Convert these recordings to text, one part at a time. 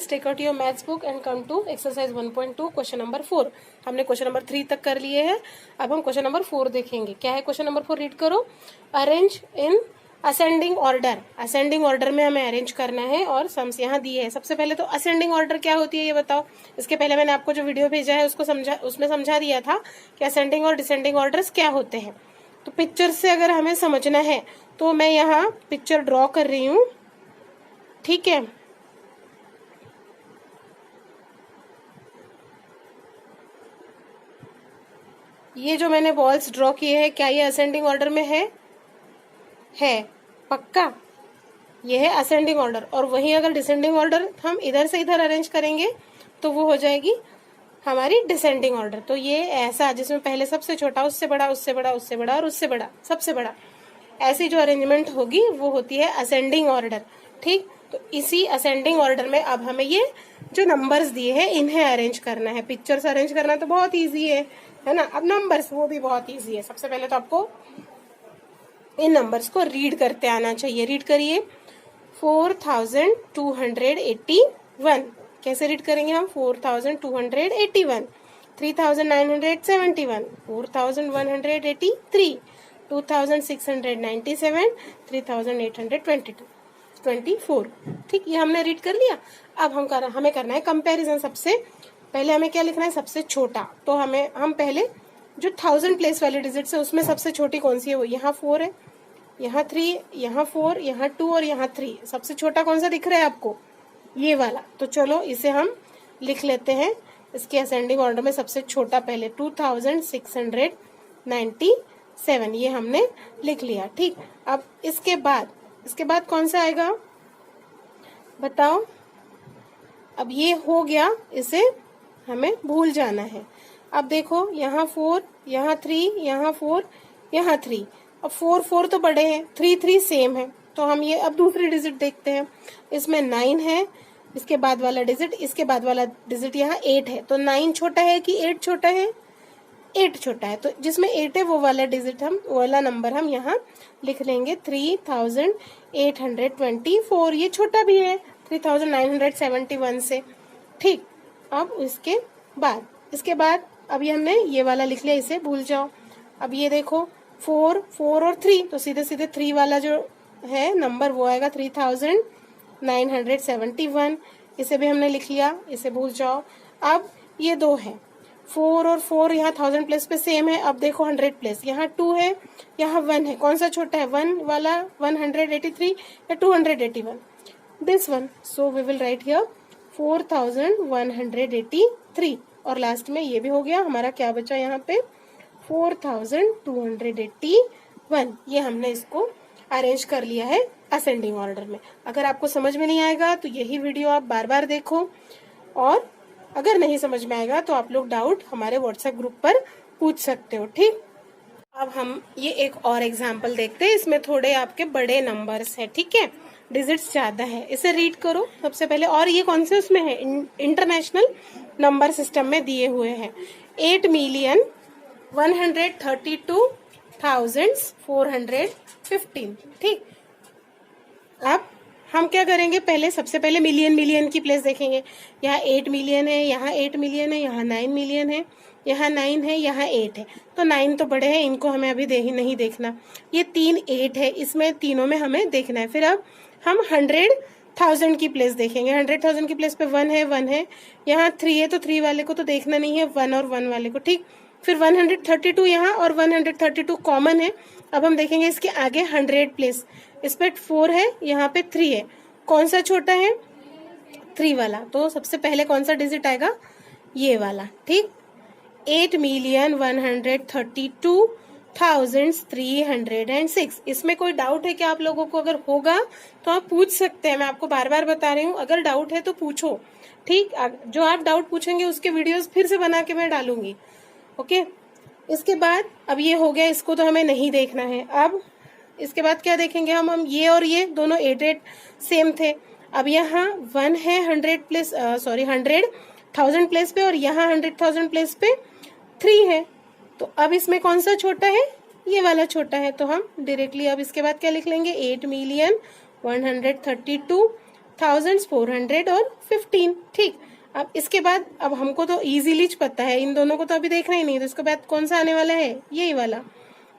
Take out your maths book and come to exercise 1.2 question number 4। हमने question number 3 तक कर लिए हैं। अब हम क्वेश्चन नंबर 4 देखेंगे। क्या है क्वेश्चन नंबर 4? रीड करो। Arrange in ascending order. Ascending order में हमें अरेंज करना है और सम्स यहाँ दिए है। सबसे पहले तो असेंडिंग ऑर्डर क्या होती है ये बताओ। इसके पहले मैंने आपको जो वीडियो भेजा है उसमें समझा दिया था कि असेंडिंग और डिसेंडिंग ऑर्डर्स क्या होते हैं। तो पिक्चर से अगर हमें समझना है तो मैं यहाँ पिक्चर ड्रॉ कर रही हूँ, ठीक है। ये जो मैंने बॉल्स ड्रॉ किए हैं, क्या ये असेंडिंग ऑर्डर में है पक्का? ये है असेंडिंग ऑर्डर। और वहीं अगर डिसेंडिंग ऑर्डर हम इधर से इधर अरेंज करेंगे तो वो हो जाएगी हमारी डिसेंडिंग ऑर्डर। तो ये ऐसा जिसमें पहले सबसे छोटा, उससे बड़ा, उससे बड़ा, उससे बड़ा और उससे बड़ा, सबसे बड़ा, ऐसी जो अरेंजमेंट होगी वो होती है असेंडिंग ऑर्डर, ठीक। तो इसी असेंडिंग ऑर्डर में अब हमें ये जो नंबर्स दिए हैं इन्हें अरेंज करना है। पिक्चर्स अरेंज करना तो बहुत इजी है ना। अब नंबर्स वो भी बहुत इजी है। सबसे पहले तो आपको इन नंबर्स को रीड करते आना चाहिए। रीड करिए। 4281। कैसे रीड करेंगे हम? 4281, 3971, 4183, 2697, 3824, ठीक। ये हमने रीड कर लिया। अब हमें करना है कंपैरिजन। सबसे पहले हमें क्या लिखना है? सबसे छोटा। तो हम पहले जो 1000 प्लेस वाली डिजिट्स है उसमें सबसे छोटी कौन सी है? वो यहाँ 4 है, यहाँ 3, यहाँ 4, यहाँ 2 और यहाँ 3। सबसे छोटा कौन सा दिख रहा है आपको? ये वाला। तो चलो इसे हम लिख लेते हैं। इसके असेंडिंग ऑर्डर में सबसे छोटा पहले 2697, ये हमने लिख लिया, ठीक। अब इसके बाद कौन सा आएगा बताओ? अब ये हो गया, इसे हमें भूल जाना है। अब देखो यहाँ 4, यहाँ 3, यहाँ 4, यहाँ 3। अब 4 तो बड़े हैं, 3 सेम है। तो हम ये अब दूसरी डिजिट देखते हैं। इसमें 9 है, इसके बाद वाला डिजिट, इसके बाद वाला डिजिट यहाँ 8 है। तो 9 छोटा है कि 8 छोटा है? 8 छोटा है। तो जिसमें 8 है वो वाला डिजिट वो वाला नंबर हम यहाँ लिख लेंगे 3824। ये छोटा भी है 3971 से, ठीक। अब इसके बाद अब ये हमने ये वाला लिख लिया, इसे भूल जाओ। अब ये देखो 4 और 3, तो सीधे 3 वाला जो है नंबर वो आएगा 3971। इसे भी हमने लिख लिया, इसे भूल जाओ। अब ये 2 है, 4 और 4 यहाँ 1000 प्लेस पे सेम है। अब देखो 100 प्लेस, यहाँ 2 है, यहाँ 1 है। कौन सा छोटा है? 1 वाला 183 या 281? This one. So we will write here 4183। और लास्ट में ये भी हो गया। हमारा क्या बचा यहाँ पे? 4281। ये हमने इसको अरेंज कर लिया है असेंडिंग ऑर्डर में। अगर आपको समझ में नहीं आएगा तो यही वीडियो आप बार बार देखो, और अगर नहीं समझ में आएगा तो आप लोग डाउट हमारे व्हाट्सएप ग्रुप पर पूछ सकते हो, ठीक। अब हम ये एक और एग्जाम्पल देखते हैं। इसमें थोड़े आपके बड़े नंबर्स है, ठीक है, डिजिट्स ज्यादा है। इसे रीड करो सबसे पहले। और ये कौन से उसमें है? इंटरनेशनल नंबर सिस्टम में दिए हुए हैं। 8,132,415, ठीक। अब हम क्या करेंगे? सबसे पहले मिलियन की प्लेस देखेंगे। यहाँ 8 मिलियन है, यहाँ 8 मिलियन है, यहाँ 9 मिलियन है, यहाँ 9 है, यहाँ 8 है। तो 9 तो बड़े हैं, इनको हमें अभी नहीं देखना। ये 3 8 है, इसमें तीनों में हमें देखना है। फिर अब हम 100,000 की प्लेस देखेंगे। 100,000 की प्लेस पे 1 है, यहाँ 3 है, तो 3 वाले को तो देखना नहीं है, 1 और 1 वाले को, ठीक। फिर 132 यहाँ और 132 कॉमन है। अब हम देखेंगे इसके आगे 100 प्लेस। इस पे 4 है, यहाँ पे 3 है। कौन सा छोटा है? 3 वाला। तो सबसे पहले कौन सा डिजिट आएगा? ये वाला, ठीक। 8,132,306। इसमें कोई डाउट है क्या आप लोगों को? अगर होगा तो आप पूछ सकते हैं। मैं आपको बार बार बता रही हूँ, अगर डाउट है तो पूछो, ठीक। जो आप डाउट पूछेंगे उसके वीडियोस फिर से बना के मैं डालूंगी, ओके। इसके बाद अब ये हो गया, इसको तो हमें नहीं देखना है। अब इसके बाद क्या देखेंगे हम ये और ये दोनों 8 सेम थे। अब यहाँ 1 है 100,000 प्लेस पे, और यहाँ 100,000 प्लेस पे 3 है। तो अब इसमें कौन सा छोटा है? ये वाला छोटा है। तो हम डायरेक्टली अब इसके बाद क्या लिख लेंगे? 8,132,415 थाउजेंड्स, 400 और 15। ठीक, अब इसके बाद अब हमको तो इजीली पता है, इन दोनों को तो अभी देखना ही नहीं, तो इसके बाद कौन सा आने वाला है, यही वाला।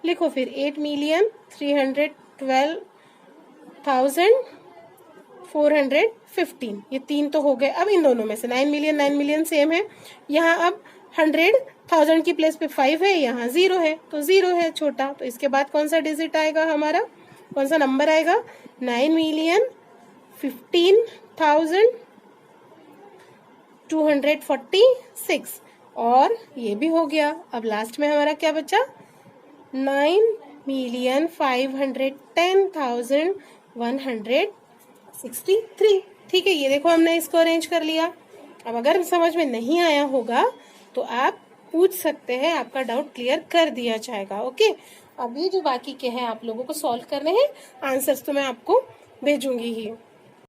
लिखो फिर 8,312,415, ये 3 तो हो गए। अब इन दोनों में से 9 मिलियन 9 मिलियन सेम है, यहाँ अब 100,000 की प्लेस पे 5 है, यहाँ 0 है, तो 0 है छोटा, तो इसके बाद कौन सा डिजिट आएगा हमारा, कौन सा नंबर आएगा, 9,15,246, और ये भी हो गया। अब लास्ट में हमारा क्या बचा, 9,510,163। ठीक है, ये देखो हमने इसको अरेंज कर लिया। अब अगर समझ में नहीं आया होगा तो आप पूछ सकते हैं, आपका डाउट क्लियर कर दिया जाएगा। ओके, अभी जो बाकी के हैं आप लोगों को सॉल्व करने हैं, आंसर्स तो मैं आपको भेजूंगी ही।